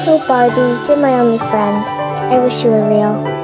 Oh, Barbie, you're my only friend. I wish you were real.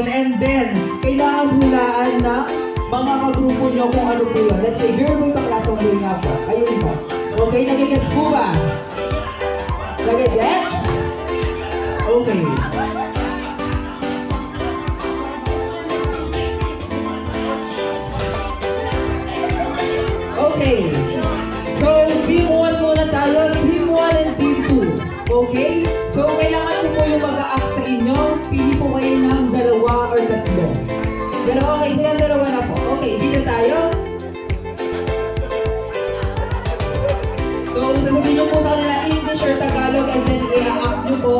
and then, kailangan hulaan na mga kagrupo nyo kung ano po yun. Let's say, girl boy, paklatong boy nga po. Ayun po. Okay, nagigets po ba? Nagigets? Okay. Okay. So, team 1 muna tayo. Team 1 and team 2. Okay? So, kailangan ko po yung mag-a-act sa inyo. Pili po kayo ng dalawa or tatlo. Dalawa, okay. Silang dalawa na po. Okay, dito tayo. So, sasabihin nyo po sa kanila English or Tagalog and then i-a-act nyo po.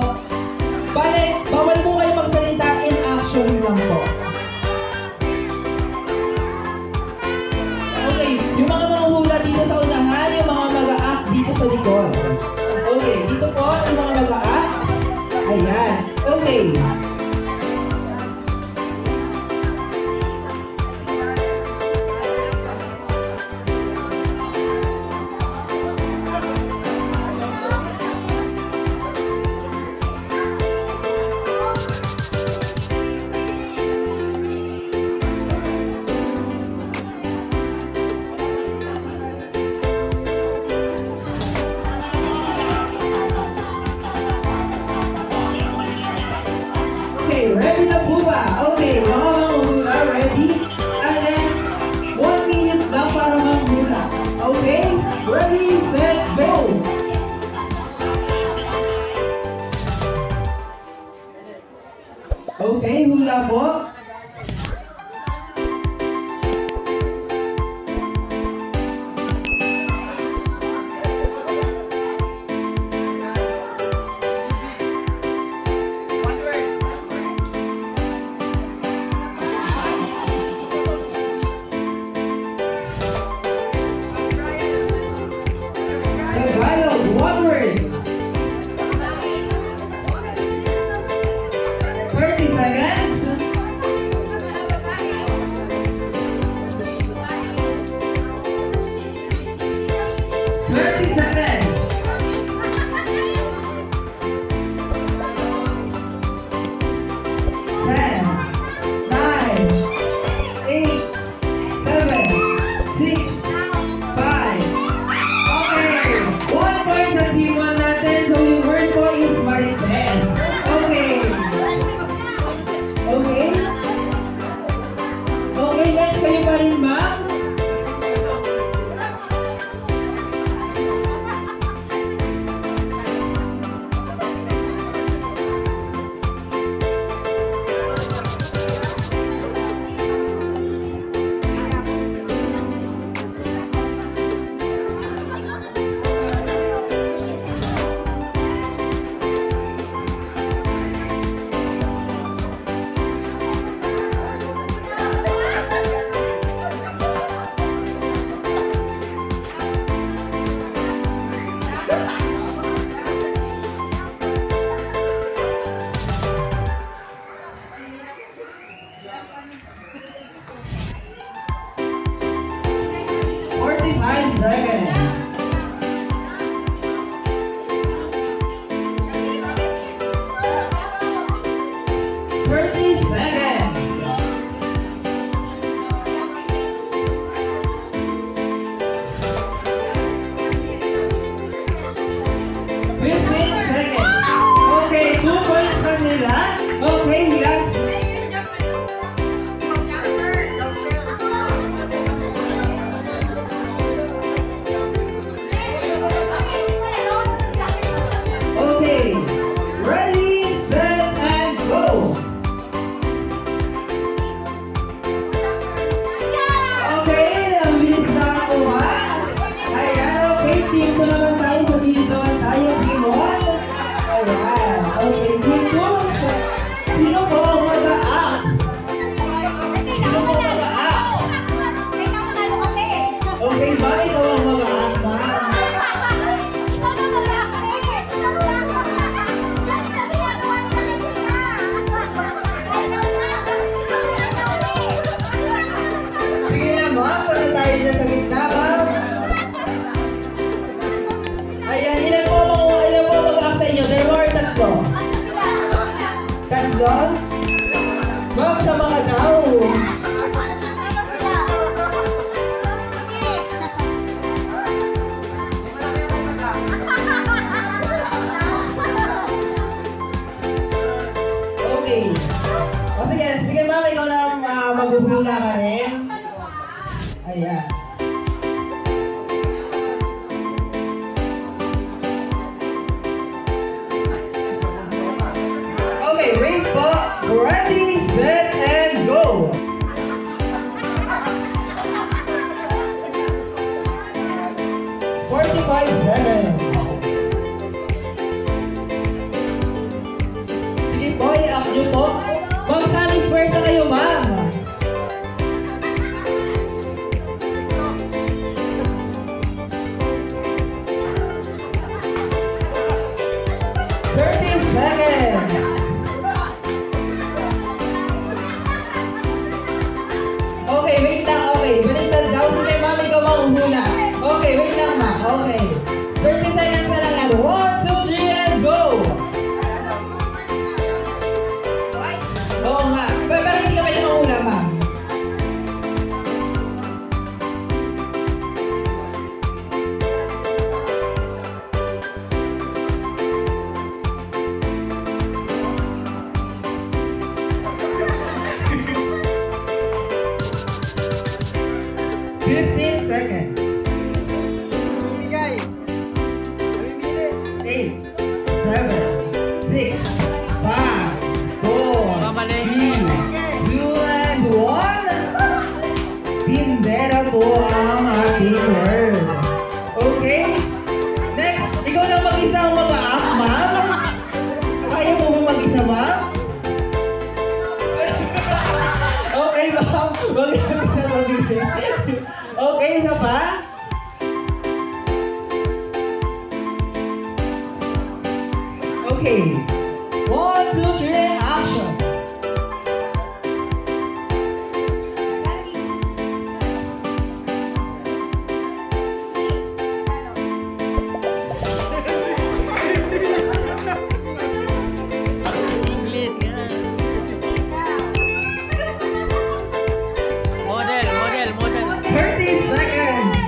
Bale, bawal po kayo magsalita in actions lang po. Okay, yung mga hula dito sa unahan, yung mga mag-a-act dito sa likod. Okay, dito po yung mga mag-a-act. Ayan, okay. Okay, ready na po ba? Okay, mga hula, ready? And then, 1 minute lang para manghula. Okay? Ready, set, go! Okay, hula po. Tagalog, one word. 30 seconds. 30 seconds. 10, 9, 8, 7, 6, 5. Okay, 1 point sa team 1 natin. So yung word po is marites. Okay. Okay? Okay, next kayo pa rin, ma'am? Seconds. 30 seconds. 15 seconds. Okay, 2 points na sila. Okay, last. sa mga daw. Okay. O sige, sige ma'am, ikaw na maghuhula ka rin. Ayan. Okay, wait po. Ready, set, and go! $45. Sige po, i-up nyo po. Magsaling pwersa kayo, ma'am. $30. Okay, wait lang. Okay, baliktad daw. Sige, ma'am, ikaw mahuhula. Okay, wait lang, ma'am. Okay. 30 seconds na lang yan. 1, 2, 3, and go! Oo nga. Pero hindi ka pwede mahula, ma'am. Fifteen seconds. 8, 7, 6, 5, 4, 3, 2, and 1. Tindera po ang ating word. Okay? Next, ikaw na mag-isa ang mag-up, ma'am. Kaya mo ba mag-isa, ma'am? Okay, ma'am. Mag-isa mag-isa. Okay, isa pa? Okay. 1, 2, 3, action! English yan. Model. 30 seconds!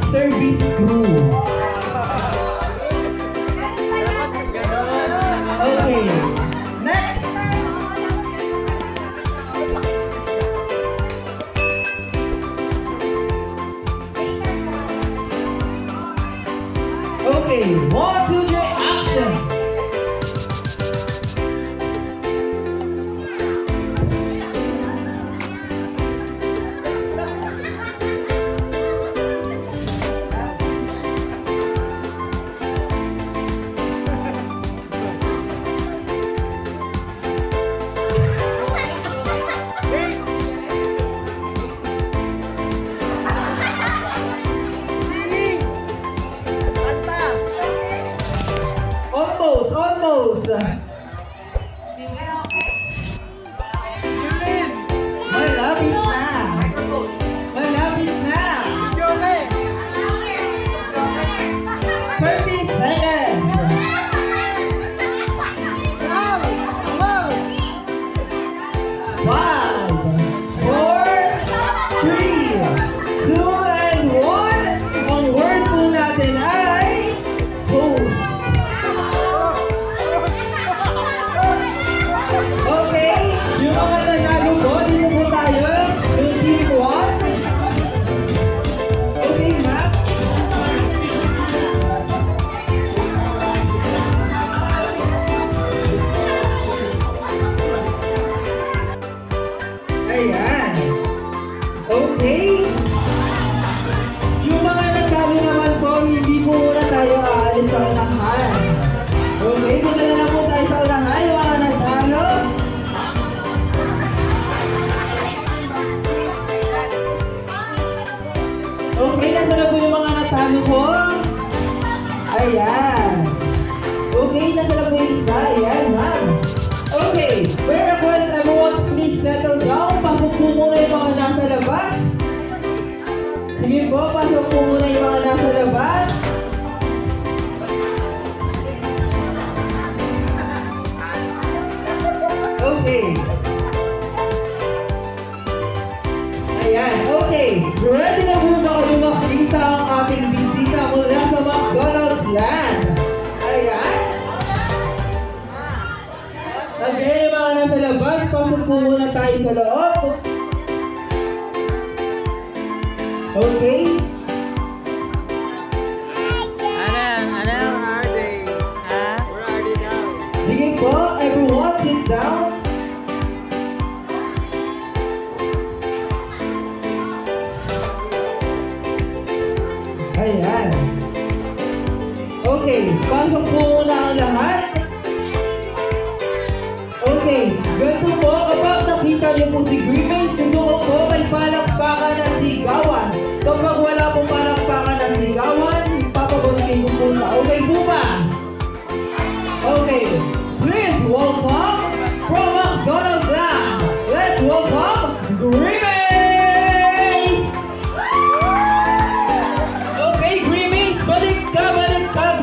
Service crew. Okay, next. Okay, 1, 2, 3, action. Almost. Malapit na. 30 seconds. 5, 4, 3, 2, and 1. Ang word po natin ay host. Ayan. Okay, nasa na po yung isa. Ayan, ma'am. Okay, may request everyone please settle down. Pasok po muna yung mga nasa labas. Sige po, pasok po muna yung mga nasa labas. Okay. Ayan, okay. Ready na po ba kayo makita ang ating bisita mula sa McDonald's Land? Ayan. Again, yung mga nasa labas, pasok po muna tayo sa loob. Okay. Anong are they? Ha? Where are they now? Sige po, everyone sit down. Ayan. Okay, pasok po muna ang lahat. Okay, ganito po, kapag nakita niyo po si Grimace, gusto ko po may palakpakan ng sigawan. Kapag wala pong palakpakan ng sigawan, ipapabunogin ko po sa okay po ba? Okay, please welcome from McDonald's Land. Let's welcome Grimace! Okay, Grimace, balik ka,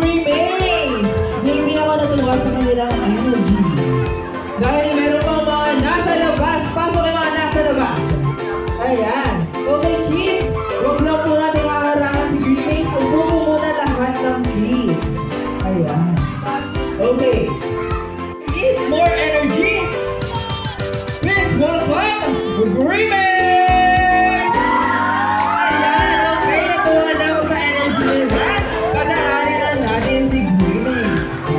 Grimace! Hindi ako natuwa sa kanilang energy. Dahil meron pang mga nasa labas. Pasok yung mga nasa labas. Ayan. Okay, kids. Huwag lang po natin haharangan si Grimace. Upo po muna lahat ng kids. Ayan. Okay. Need more energy? Please welcome Grimace! Ayan. Okay, natuwa na ako sa energy nila. Padaanin na natin si Grimace.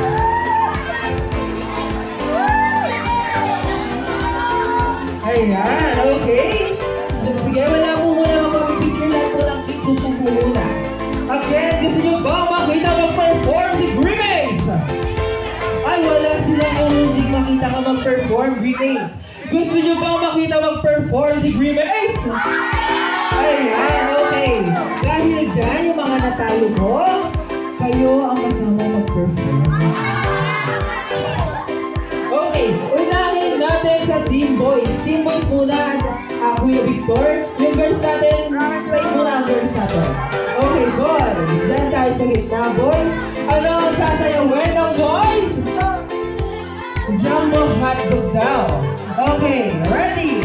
Ayan, okay. Sige, wala po muna magpapipicture lahat po ng kids yung po muna. Again, gusto nyo ba makita mag-perform si Grimace? Ay, wala silang energy makita ka mag-perform, Grimace. Gusto nyo ba makita mag-perform si Grimace? Ayan, okay. Dahil dyan, yung mga natalo ko, kayo ang kasama mag-perform. Okay, unahin natin sa Team Boys. Team Boys muna, Kuya Victor. Yung girls natin, side muna ang girls natin. Okay, boys. Diyan tayo sa gitna, boys. Ano ang sasayawin ng boys? Jumbo hotdog daw. Okay, ready?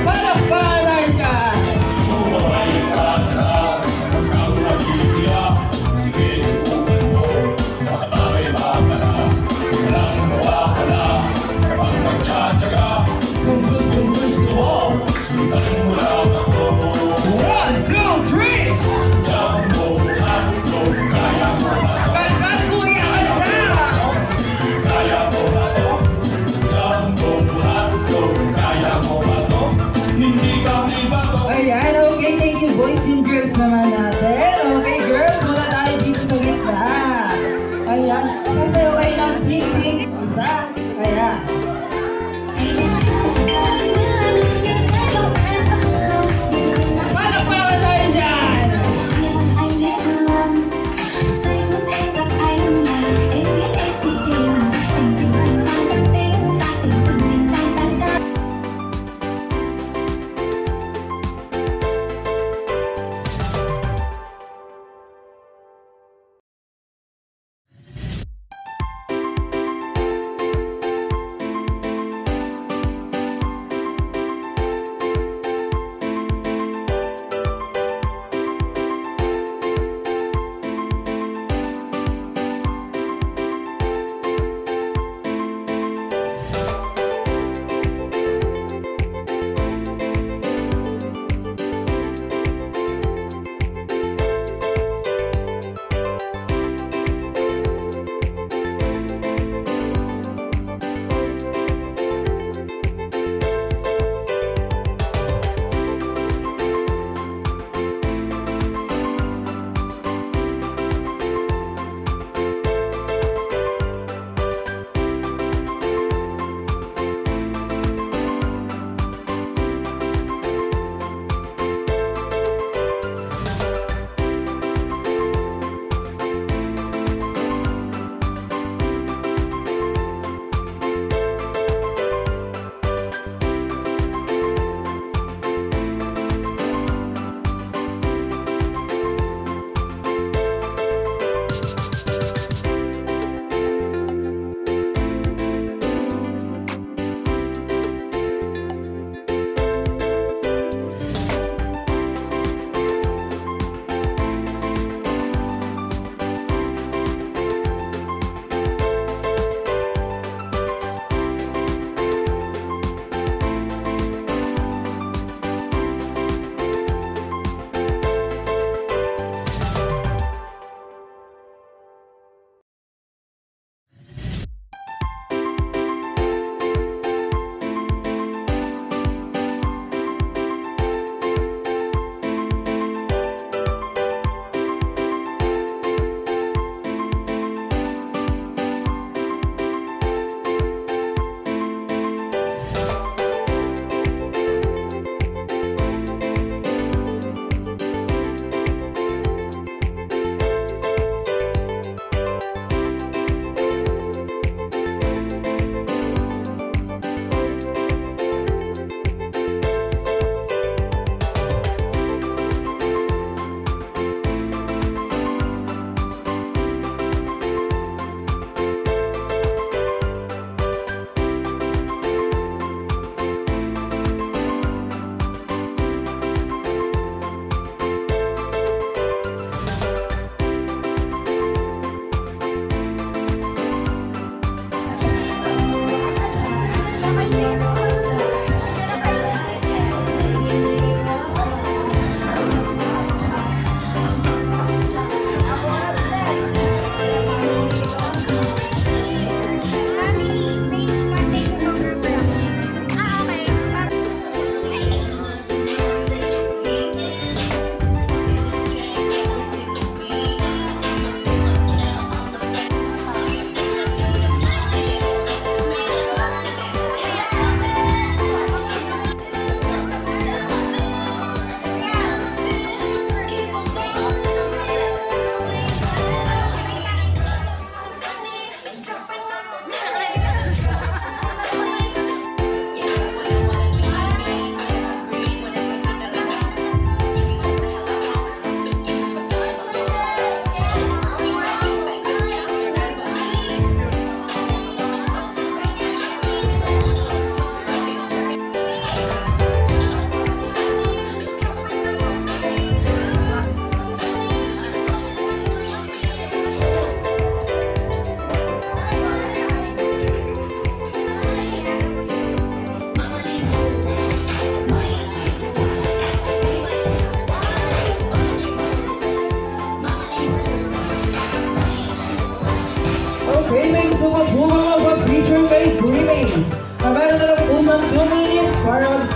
Palakpakan ka! Kung gusto mo, sundan mo lang ako. 1, 2, 3! Jumbo hotdog, kaya mo ba? Kanta, kuya, kanta! Kaya mo ba to? Jumbo hotdog, kaya mo ba to? Hindi kami ba to? Ayan, okay, thank you boys. Yung girls naman natin. Okay, girls, muna tayo dito sa gitna. Ayan, sasayaw kayo ng ting-ting. Isa, ayan. Palakpakan tayo dyan!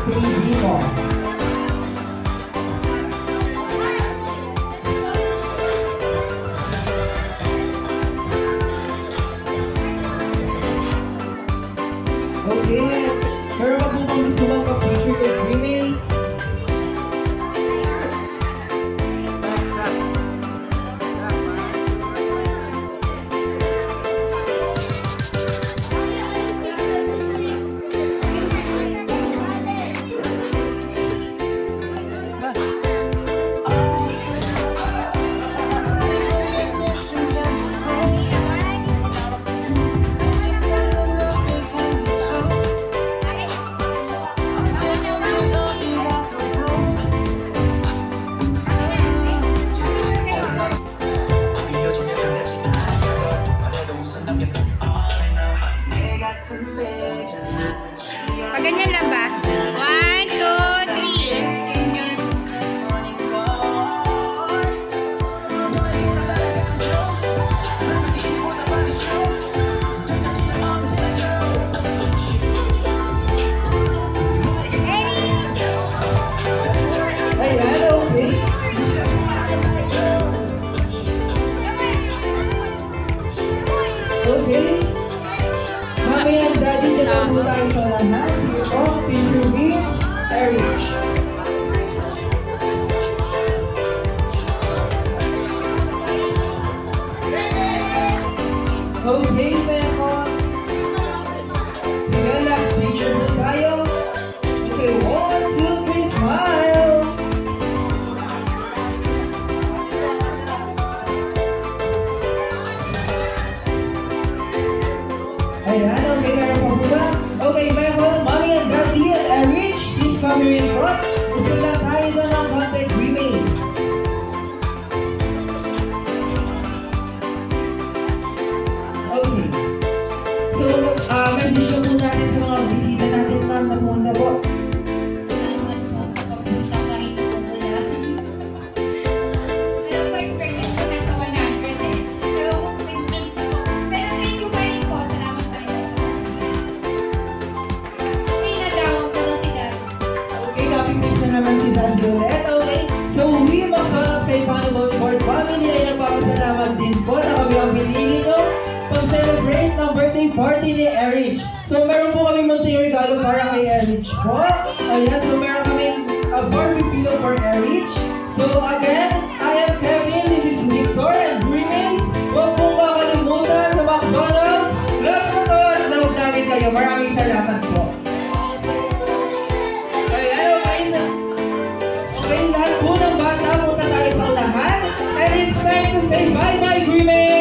baby mo. Okay, meron pa po bang gusto magpa-picture with Grimace? Paganyan lang ba? 1, 2, 3. Ayan, okay. Okay. Mami and daddy, dito po tayo sa lahat. Sige po, picture with Erich. Okay, Meko. Sige, last picture po tayo. Okay, 1, 2, 3, smile. Ayan, okay, meron pa po ba? Okay, Meko, Mommy and Daddy at Erich, please come here in front. Gusto lang tayo doon ng contact Grimace. Okay. So, message ko po natin sa mga bisita natin na pumunta po. Salamat po sa pagpunta ka rin po mula. Alam po, expected ko nasa 100 eh. Pero kung tingin ko. Pero thank you pa rin po. Salamat pa rin po sa okay na daw. Pero si Dad. Okay, kapit minsan naman si Daddy ulit. Okay. So, we McDonald's kay Panuboy Court Family ay nagpapasalamat din po na kami ang pinili nyo pag-celebrate ng birthday party ni Erich. So, meron po kami munting regalo para kay Erich po. Ayan, so meron kami a Barbie pillow for Erich. So, again, I am Kevin, this is Victor and Grimace. Huwag pong kakalimutan sa McDonald's. Love ko to at love namin kayo. Maraming salamat po. Ayan, okay, okay, lahat po ng bata, punta tayo sa lahat. And it's time to say bye-bye, Grimace!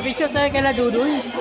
Picture tayo kala Dudoy.